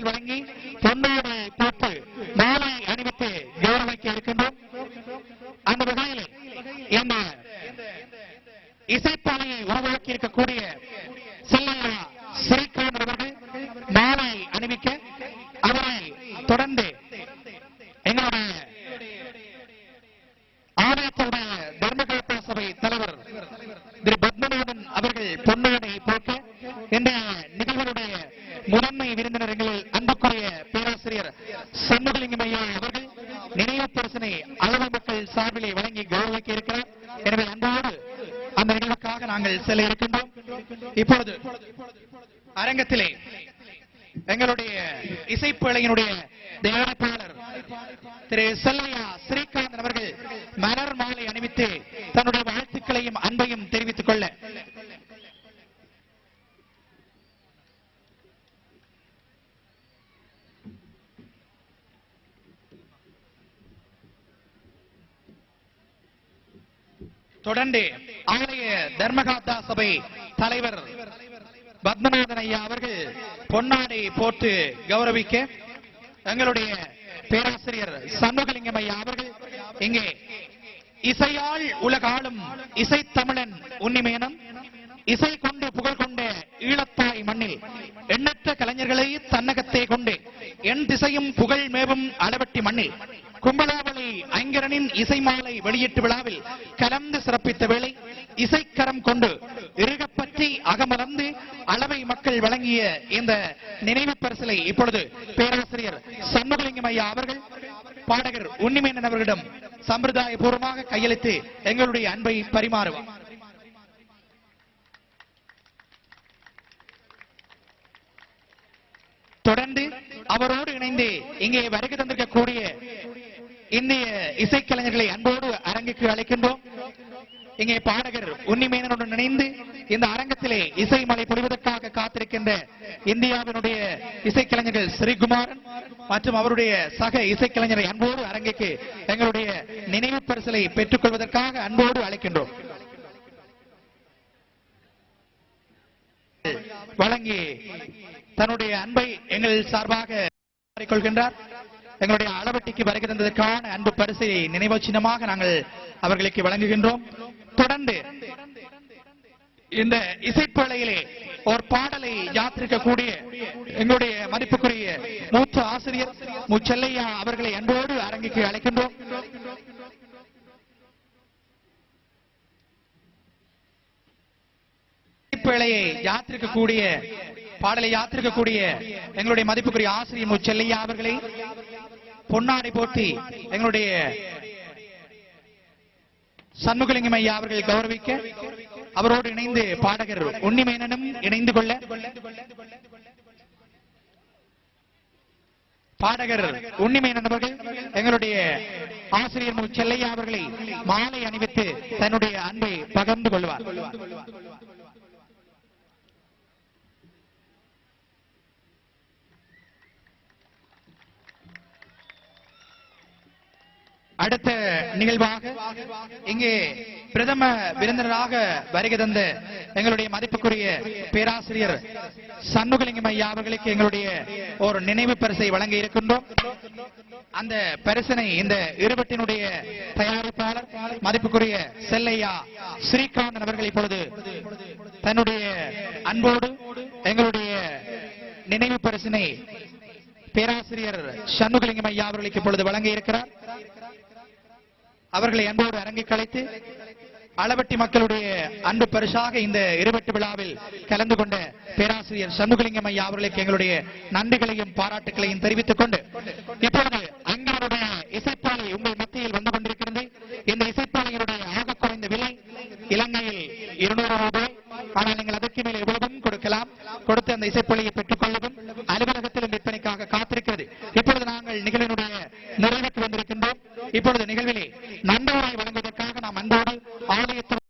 வழங்கி பொன்னாடை போட்டு மாலை அணிவித்து கௌரவிக்க இருக்கின்றோம். அந்த வகையில் இந்த இசைப்பாலையை உருவாக்கி இருக்கக்கூடிய செல்லையா ஸ்ரீகாந்த் அவர்கள் மாலை அணிவிக்க, அவரை தொடர்ந்து எங்களுடைய ஆலயத்துடைய தர்மகர்த்தா சபை தலைவர் திரு பத்மநாதன் அவர்கள் பொன்னாடை போக்க, இந்த நிகழ்வுடைய முதன்மை விருந்தினர்களில் அன்புக்குரிய பேராசிரியர் சண்முகலிங்கம் ஐயா அவர்கள் நினைவு பரிசினை அளவு மக்கள் சார்பிலே வழங்கி கௌரவிக்க இருக்கிறார். எனவே அன்போடு அந்த நிகழ்வுக்காக நாங்கள் செல்ல இருக்கின்றோம். இப்பொழுது அரங்கத்திலே எங்களுடைய இசைப்பேழையினுடைய தயாரிப்பாளர் திரு செல்லையா ஸ்ரீகாந்த் அவர்கள் மலர் மாலை அணிவித்து தன்னுடைய வாழ்த்துக்களையும் அன்பையும் தெரிவித்துக் கொள்ள, தொடர்ந்து ஆலய தர்மகர்த்தா சபை தலைவர் பத்மநாதன் ஐயா அவர்கள் பொன்னாடை போட்டு கௌரவிக்க, எங்களுடைய பேராசிரியர் சண்முகலிங்கம் ஐயா அவர்கள் இங்கே இசையால் உலகாளும் இசை தமிழன் உன்னிமேனம் இசை கொண்டு புகழ் கொண்ட ஈழத்தாய் மண்ணில் எண்ணற்ற கலைஞர்களை தன்னகத்தே கொண்டு என் திசையும் புகழ் மேவும் அளவட்டி மண்ணில் கும்பலாவளி ஐங்கரனின் இசை மாலை வெளியீட்டு விழாவில் கலந்து சிறப்பித்த வேளை இசைக்கரம் கொண்டு இறுகப்பற்றி அகமலர்ந்து அளவை மக்கள் வழங்கிய இந்த நினைவு பரிசிலை இப்பொழுது பேராசிரியர் சண்முகலிங்கம் ஐயா அவர்கள் பாடகர் உன்னிமேனன் அவர்களிடம் சம்பிரதாய பூர்வமாக கையளித்து எங்களுடைய அன்பை பரிமாறுவார். தொடர்ந்து அவரோடு இணைந்து இங்கே வருகை தந்திருக்கக்கூடிய இந்திய இசைக்கலைஞர்களை அன்போடு அரங்குக்கு அழைக்கின்றோம். இங்கே பாடகர் உன்னிமேனனுடன் இணைந்து இந்த அரங்கத்திலே இசை மலை பொழிவதற்காக காத்திருக்கின்ற இந்தியாவினுடைய இசைக்கலைஞர்கள் ஸ்ரீகுமாரன் மற்றும் அவருடைய சக இசைக்கலைஞரை அன்போடு அரங்குக்கு எங்களுடைய நினைவு பரிசலை பெற்றுக் கொள்வதற்காக அன்போடு அழைக்கின்றோம். வழங்கி தன்னுடைய அன்பை எங்கள் சார்பாக கொள்கின்றார். எங்களுடைய அளவட்டிக்கு வருகை தந்ததற்கான அன்பு பரிசை நினைவு சின்னமாக நாங்கள் அவர்களுக்கு வழங்குகின்றோம். தொடர்ந்து இந்த இசைப்பேழையிலே ஒரு பாடலை யாத்திரிக்கக்கூடிய எங்களுடைய மதிப்புக்குரிய மூத்த ஆசிரியர் முச்செல்லையா அவர்களை அன்போடு அரங்குக்கு அழைக்கின்றோம். இசைப்பேழையை யாத்திரிக்கக்கூடிய பாடலை யாத்திரிக்கக்கூடிய எங்களுடைய மதிப்புக்குரிய ஆசிரியர் முச்செல்லையா அவர்களை பொன்னாடை போட்டி எங்களுடைய சண்முகலிங்கம் ஐயா அவர்கள் கௌரவிக்க, அவரோடு இணைந்து பாடகர் உன்னிமேனனும் இணைந்து கொள்ள, பாடகர் உன்னிமேனன் அவர்கள் எங்களுடைய ஆசிரியர் முச்செல்லையா அவர்களை மாலை அணிவித்து தன்னுடைய அன்பை பகிர்ந்து கொள்வார். அடுத்த நிகழ்வாக இங்கே பிரதம விருந்தினராக வருகை தந்த எங்களுடைய மதிப்புக்குரிய பேராசிரியர் சண்முகலிங்கம் ஐயா அவர்களுக்கு எங்களுடைய ஒரு நினைவு பரிசை வழங்க இருக்கின்றோம். அந்த பரிசனை இந்த இருவட்டினுடைய தயாரிப்பாளர் மதிப்புக்குரிய செல்லையா ஸ்ரீகாந்த் அவர்கள் இப்பொழுது தன்னுடைய அன்போடு எங்களுடைய நினைவு பரிசினை பேராசிரியர் சண்முகலிங்கம் ஐயா அவர்களுக்கு இப்பொழுது வழங்க இருக்கிறார். அவர்களை அன்போடு அரங்கிற்கு அழைத்து அளவட்டி மக்களுடைய அன்பு பரிசாக இந்த இருவட்டு விழாவில் கலந்து கொண்ட பேராசிரியர் சண்முகலிங்கம் ஐயா அவர்களுக்கு எங்களுடைய நன்றிகளையும் பாராட்டுகளையும் தெரிவித்துக் கொண்டு இப்பொழுது அங்களுடைய இசைப்பாலை உங்கள் மத்தியில் வந்து கொண்டிருக்கிறது. இந்த இசைப்பாலையினுடைய ஆக குறைந்த விலை இலங்கையில் 200 ரூபாய். ஆனால் நீங்கள் அதற்கு மேல் எவ்வளவும் கொடுக்கலாம். கொடுத்து அந்த இசைப்பாலையை பெற்றுக் கொள்ளவும் அலுவலகத்திலும் விற்பனைக்காக காத்திருக்கிறது. இப்பொழுது நாங்கள் நிகழ்வினுடைய நிறைவுக்கு வந்திருக்கின்றோம். இப்பொழுது நிகழ்விலே நன்றியுரை வழங்குவதற்காக நாம் அன்போடு ஆலயத்தில்